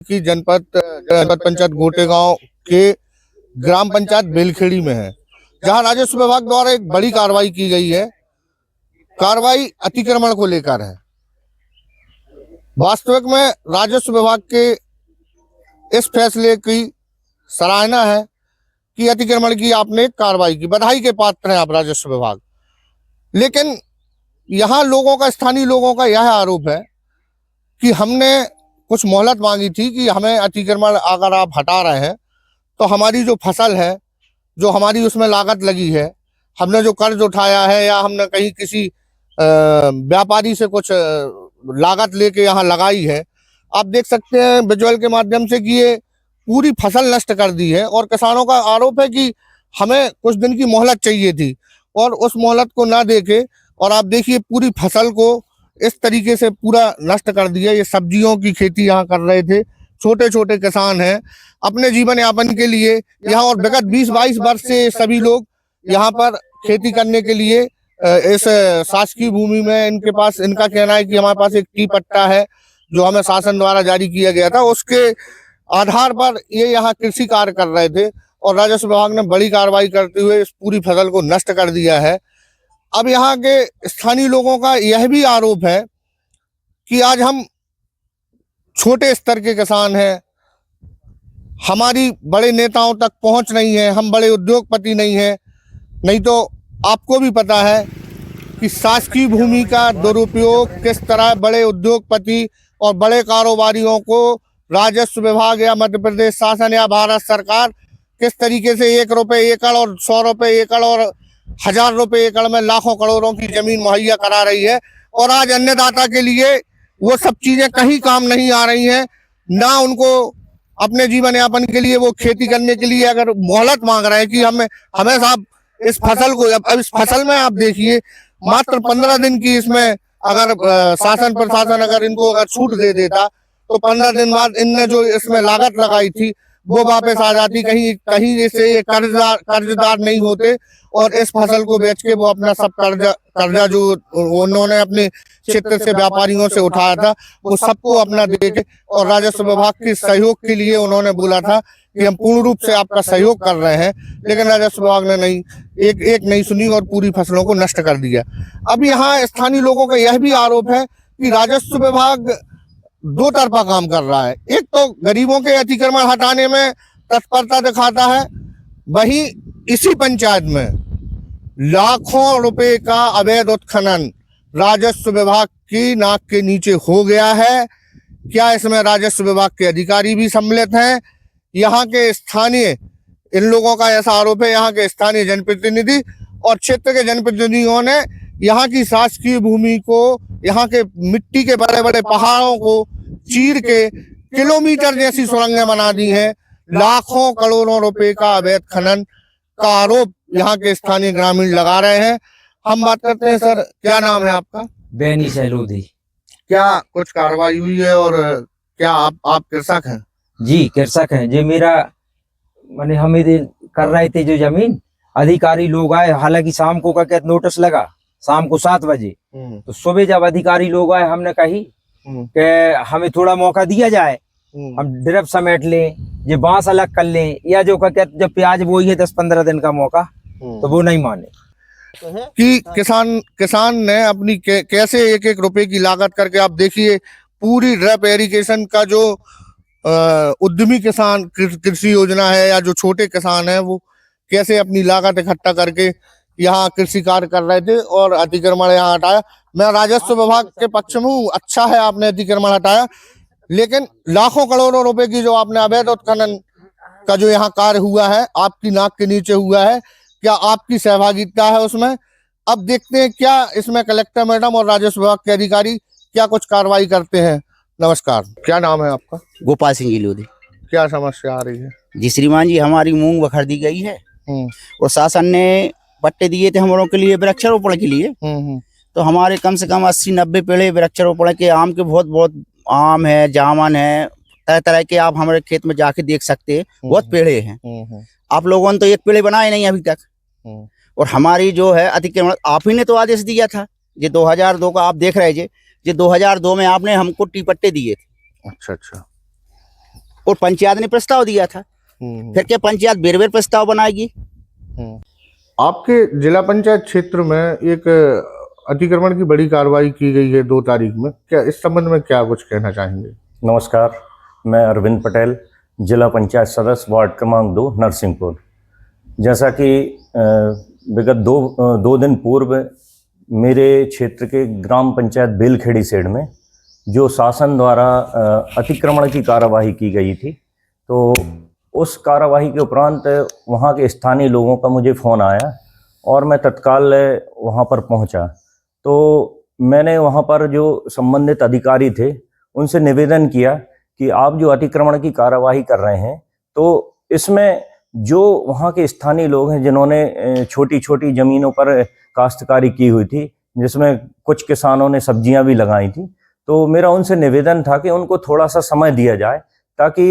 की जनपद पंचायत गोटेगांव के ग्राम पंचायत बेलखेड़ी में है, जहां राजस्व विभाग द्वारा एक बड़ी कार्रवाई की गई है। कार्रवाई अतिक्रमण को लेकर है। वास्तविक में राजस्व विभाग के इस फैसले की सराहना है कि अतिक्रमण की आपने कार्रवाई की, बधाई के पात्र हैं आप राजस्व विभाग। लेकिन यहाँ लोगों का, स्थानीय लोगों का यह आरोप है कि हमने कुछ मोहलत मांगी थी कि हमें अतिक्रमण अगर आप हटा रहे हैं तो हमारी जो फसल है, जो हमारी उसमें लागत लगी है, हमने जो कर्ज उठाया है या हमने कहीं किसी व्यापारी से कुछ लागत लेके यहाँ लगाई है, आप देख सकते हैं विजुअल के माध्यम से कि ये पूरी फसल नष्ट कर दी है। और किसानों का आरोप है कि हमें कुछ दिन की मोहलत चाहिए थी और उस मोहलत को ना देके और आप देखिए पूरी फसल को इस तरीके से पूरा नष्ट कर दिया। ये सब्जियों की खेती यहाँ कर रहे थे, छोटे छोटे किसान हैं, अपने जीवन यापन के लिए यहाँ और विगत 20-22 वर्ष से सभी लोग यहाँ पर खेती करने के लिए इस शासकीय भूमि में इनके पास, इनका कहना है कि हमारे पास एक टी पट्टा है जो हमें शासन द्वारा जारी किया गया था, उसके आधार पर ये यहाँ कृषि कार्य कर रहे थे और राजस्व विभाग ने बड़ी कार्रवाई करते हुए इस पूरी फसल को नष्ट कर दिया है। अब यहाँ के स्थानीय लोगों का यह भी आरोप है कि आज हम छोटे स्तर के किसान हैं, हमारी बड़े नेताओं तक पहुंच नहीं है, हम बड़े उद्योगपति नहीं हैं। नहीं तो आपको भी पता है कि शासकीय भूमि का दुरुपयोग किस तरह बड़े उद्योगपति और बड़े कारोबारियों को राजस्व विभाग या मध्य प्रदेश शासन या भारत सरकार किस तरीके से 1 रुपए एकड़ और 100 रुपए एकड़ और 1000 रुपए एकड़ में लाखों करोड़ों की जमीन मुहैया करा रही है। और आज अन्नदाता के लिए वो सब चीजें कहीं काम नहीं आ रही हैं, ना उनको अपने जीवन यापन के लिए वो खेती करने के लिए अगर मोहलत मांग रहे हैं कि हमें साहब इस फसल को, अब इस फसल में आप देखिए मात्र 15 दिन की इसमें अगर शासन प्रशासन अगर इनको अगर छूट दे देता तो 15 दिन बाद इनने जो इसमें लागत लगाई थी वो वापस आ जाती, कहीं से ये कर्जदार नहीं होते और इस फसल को बेच के वो अपना सब कर्जा जो उन्होंने अपने क्षेत्र से व्यापारियों से उठाया था वो सबको अपना देके और राजस्व विभाग के सहयोग के लिए उन्होंने बोला था कि हम पूर्ण रूप से आपका सहयोग कर रहे हैं। लेकिन राजस्व विभाग ने एक नहीं सुनी और पूरी फसलों को नष्ट कर दिया। अब यहाँ स्थानीय लोगों का यह भी आरोप है कि राजस्व विभाग दो तरफा काम कर रहा है। एक तो गरीबों के अतिक्रमण हटाने में तत्परता दिखाता है, वहीं इसी पंचायत में लाखों रुपए का अवैध उत्खनन राजस्व विभाग की नाक के नीचे हो गया है। क्या इसमें राजस्व विभाग के अधिकारी भी सम्मिलित हैं? यहाँ के स्थानीय, इन लोगों का ऐसा आरोप है, यहाँ के स्थानीय जनप्रतिनिधि और क्षेत्र के जनप्रतिनिधियों ने यहाँ की शासकीय भूमि को, यहाँ के मिट्टी के बड़े बड़े पहाड़ों को चीर के किलोमीटर जैसी सुरंगें बना दी हैं। लाखों करोड़ों रुपए का अवैध खनन का आरोप यहाँ के स्थानीय ग्रामीण लगा रहे हैं। हम बात करते हैं, सर क्या नाम है आपका? बैनी सैलोदी। क्या कुछ कार्रवाई हुई है और क्या आप कृषक हैं? जी कृषक हैं। जो मेरा मैंने हमें कर रहे थे जो जमीन, अधिकारी लोग आए, हालांकि शाम को का नोटिस लगा शाम को 7 बजे, तो सुबह जब अधिकारी लोग आए हमने कही कि हमें थोड़ा मौका दिया जाए, हम ड्रिप समेट लें, ये बांस अलग कर लें, या जो जब प्याज बोई है 10-15 दिन का मौका, तो वो नहीं माने कि किसान ने अपनी कैसे 1-1 रुपए की लागत करके, आप देखिए पूरी ड्रिप इरिगेशन का जो उद्यमी किसान कृषि योजना है या जो छोटे किसान है वो कैसे अपनी लागत इकट्ठा करके यहाँ कृषि कार्य कर रहे थे और अतिक्रमण यहाँ हटाया। मैं राजस्व विभाग के पक्ष में हूँ, अच्छा है आपने अतिक्रमण हटाया, लेकिन लाखों करोड़ों रुपए की जो आपने अवैध उत्खनन का जो यहाँ कार्य हुआ है, आपकी नाक के नीचे हुआ है, क्या आपकी सहभागिता है उसमें? अब देखते हैं क्या इसमें कलेक्टर मैडम और राजस्व विभाग के अधिकारी क्या कुछ कार्रवाई करते हैं। नमस्कार, क्या नाम है आपका? गोपाल सिंह जी। क्या समस्या आ रही है? जी श्रीमान जी, हमारी मूंग बखर दी गई है और शासन ने पट्टे दिए थे हम लोगों के लिए वृक्षारोपण के लिए। तो हमारे कम से कम 80-90 पेड़े वृक्षारोपण के, आम के बहुत आम है, जामुन है, तरह तरह के आप हमारे खेत में जाके देख सकते हैं, बहुत पेड़े हैं। आप लोगों ने तो एक पेड़े बनाए नहीं अभी तक। और हमारी जो है अतिक्रमण आप ही ने तो आदेश दिया था, ये 2002 का आप देख रहे थे, ये 2002 में आपने हमको टी पट्टे दिए थे। अच्छा। और पंचायत ने प्रस्ताव दिया था, फिर क्या पंचायत बेर-बेर प्रस्ताव बनाएगी। आपके जिला पंचायत क्षेत्र में एक अतिक्रमण की बड़ी कार्रवाई की गई है 2 तारीख में, क्या इस संबंध में क्या कुछ कहना चाहेंगे? नमस्कार, मैं अरविंद पटेल, जिला पंचायत सदस्य वार्ड क्रमांक 2 नरसिंहपुर। जैसा कि विगत दो दिन पूर्व मेरे क्षेत्र के ग्राम पंचायत बेलखेड़ी सेड में जो शासन द्वारा अतिक्रमण की कार्यवाही की गई थी, तो उस कार्यवाही के उपरांत वहाँ के स्थानीय लोगों का मुझे फ़ोन आया और मैं तत्काल वहाँ पर पहुँचा। तो मैंने वहाँ पर जो संबंधित अधिकारी थे उनसे निवेदन किया कि आप जो अतिक्रमण की कार्यवाही कर रहे हैं, तो इसमें जो वहाँ के स्थानीय लोग हैं जिन्होंने छोटी छोटी ज़मीनों पर काश्तकारी की हुई थी, जिसमें कुछ किसानों ने सब्जियां भी लगाई थी, तो मेरा उनसे निवेदन था कि उनको थोड़ा सा समय दिया जाए ताकि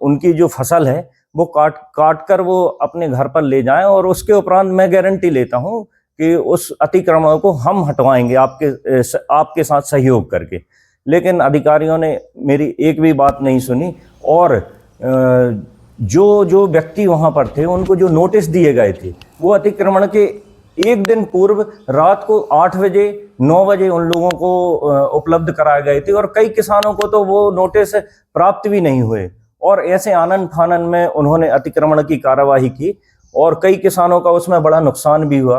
उनकी जो फसल है वो काट कर वो अपने घर पर ले जाएं, और उसके उपरांत मैं गारंटी लेता हूं कि उस अतिक्रमण को हम हटवाएंगे आपके साथ सहयोग करके। लेकिन अधिकारियों ने मेरी एक भी बात नहीं सुनी, और जो व्यक्ति वहां पर थे उनको जो नोटिस दिए गए थे वो अतिक्रमण के एक दिन पूर्व रात को 8 बजे 9 बजे उन लोगों को उपलब्ध कराए गए थे, और कई किसानों को तो वो नोटिस प्राप्त भी नहीं हुए, और ऐसे आनन फानन में उन्होंने अतिक्रमण की कार्यवाही की और कई किसानों का उसमें बड़ा नुकसान भी हुआ।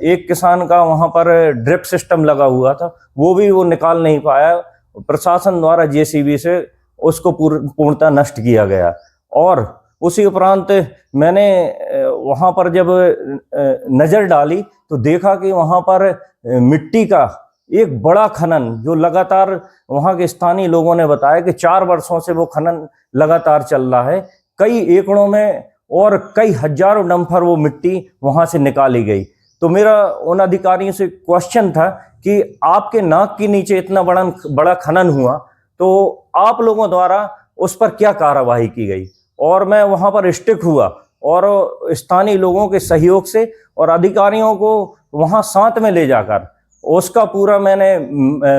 एक किसान का वहां पर ड्रिप सिस्टम लगा हुआ था, वो भी वो निकाल नहीं पाया, प्रशासन द्वारा जेसीबी से उसको पूर्णतः नष्ट किया गया। और उसी उपरांत मैंने वहाँ पर जब नज़र डाली तो देखा कि वहाँ पर मिट्टी का एक बड़ा खनन, जो लगातार वहाँ के स्थानीय लोगों ने बताया कि 4 वर्षों से वो खनन लगातार चल रहा है, कई एकड़ों में और कई हजारों डंपर वो मिट्टी वहाँ से निकाली गई। तो मेरा उन अधिकारियों से क्वेश्चन था कि आपके नाक के नीचे इतना बड़ा खनन हुआ, तो आप लोगों द्वारा उस पर क्या कार्यवाही की गई? और मैं वहाँ पर स्टिक हुआ और स्थानीय लोगों के सहयोग से और अधिकारियों को वहाँ साथ में ले जाकर उसका पूरा मैंने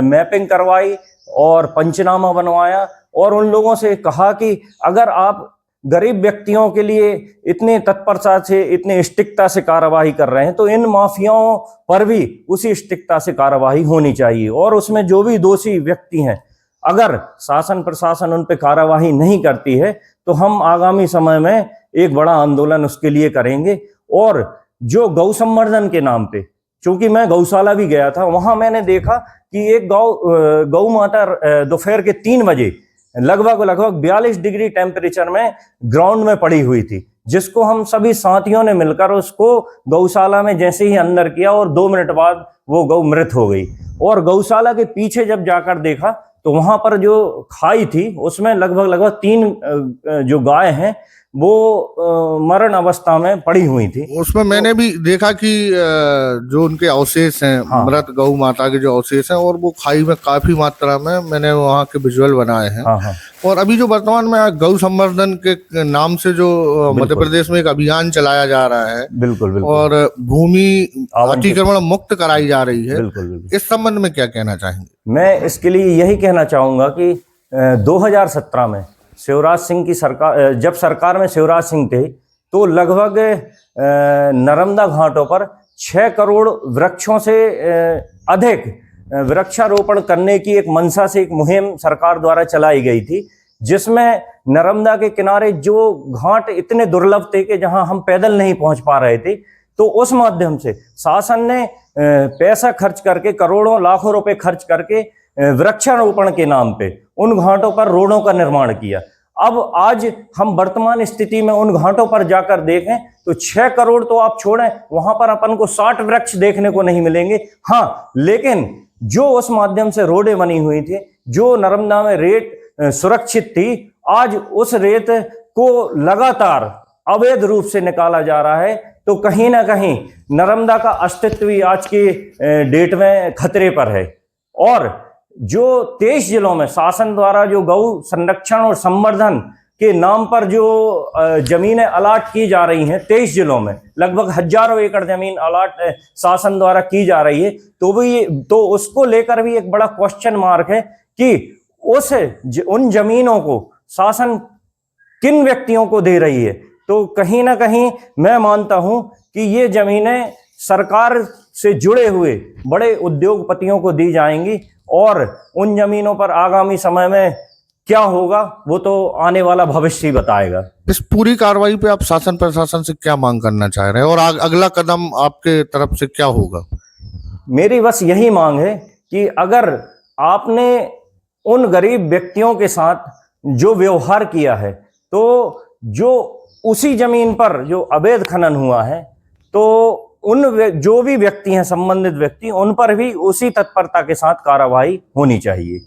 मैपिंग करवाई और पंचनामा बनवाया, और उन लोगों से कहा कि अगर आप गरीब व्यक्तियों के लिए इतने तत्परता से, इतने स्टिकता से कार्यवाही कर रहे हैं, तो इन माफियाओं पर भी उसी स्टिकता से कार्यवाही होनी चाहिए, और उसमें जो भी दोषी व्यक्ति हैं, अगर शासन प्रशासन उन पर कार्यवाही नहीं करती है तो हम आगामी समय में एक बड़ा आंदोलन उसके लिए करेंगे। और जो गौ संवर्धन के नाम पे, क्योंकि मैं गौशाला भी गया था, वहां मैंने देखा कि एक गौ माता दोपहर के 3 बजे लगभग 42 डिग्री टेम्परेचर में ग्राउंड में पड़ी हुई थी, जिसको हम सभी साथियों ने मिलकर उसको गौशाला में जैसे ही अंदर किया और 2 मिनट बाद वो गौ मृत हो गई। और गौशाला के पीछे जब जाकर देखा तो वहां पर जो खाई थी उसमें लगभग 3 जो गाय हैं वो मरण अवस्था में पड़ी हुई थी। उसमें मैंने भी देखा कि जो उनके अवशेष हैं, हाँ, मृत गौ माता के जो अवशेष हैं, और वो खाई में काफी मात्रा में मैंने वहाँ के विजुअल बनाए हैं। हाँ, हाँ। और अभी जो वर्तमान में गौ संवर्धन के नाम से जो मध्य प्रदेश में एक अभियान चलाया जा रहा है, बिल्कुल बिल्कुल, और भूमि अतिक्रमण मुक्त कराई जा रही है, बिल्कुल बिल्कुल। इस संबंध में क्या कहना चाहेंगे? मैं इसके लिए यही कहना चाहूंगा कि 2017 में शिवराज सिंह की सरकार, जब सरकार में शिवराज सिंह थे, तो लगभग नर्मदा घाटों पर 6 करोड़ वृक्षों से अधिक वृक्षारोपण करने की एक मंशा से एक मुहिम सरकार द्वारा चलाई गई थी, जिसमें नर्मदा के किनारे जो घाट इतने दुर्लभ थे कि जहां हम पैदल नहीं पहुंच पा रहे थे, तो उस माध्यम से शासन ने पैसा खर्च करके, करोड़ों लाखों रुपए खर्च करके वृक्षारोपण के नाम पे उन घाटों पर रोडों का निर्माण किया। अब आज हम वर्तमान स्थिति में उन घाटों पर जाकर देखें तो 6 करोड़ तो आप छोड़ें, वहां पर अपन को 60 वृक्ष देखने को नहीं मिलेंगे। हाँ, लेकिन जो उस माध्यम से रोडें बनी हुई थी, जो नर्मदा में रेत सुरक्षित थी, आज उस रेत को लगातार अवैध रूप से निकाला जा रहा है। तो कहीं ना कहीं नर्मदा का अस्तित्व भी आज की डेट में खतरे पर है। और जो 23 जिलों में शासन द्वारा जो गौ संरक्षण और संवर्धन के नाम पर जो जमीनें अलाट की जा रही हैं, 23 जिलों में लगभग हजारों एकड़ जमीन अलाट शासन द्वारा की जा रही है, तो उसको लेकर भी एक बड़ा क्वेश्चन मार्क है कि उन जमीनों को शासन किन व्यक्तियों को दे रही है, तो कहीं ना कहीं मैं मानता हूं कि ये जमीनें सरकार से जुड़े हुए बड़े उद्योगपतियों को दी जाएंगी और उन जमीनों पर आगामी समय में क्या होगा वो तो आने वाला भविष्य ही बताएगा। इस पूरी कार्रवाई पे आप शासन प्रशासन से क्या मांग करना चाह रहे हैं और अगला कदम आपके तरफ से क्या होगा? मेरी बस यही मांग है कि अगर आपने उन गरीब व्यक्तियों के साथ जो व्यवहार किया है, तो जो उसी जमीन पर जो अवैध खनन हुआ है, तो जो भी व्यक्ति हैं, संबंधित व्यक्ति, उन पर भी उसी तत्परता के साथ कार्रवाई होनी चाहिए।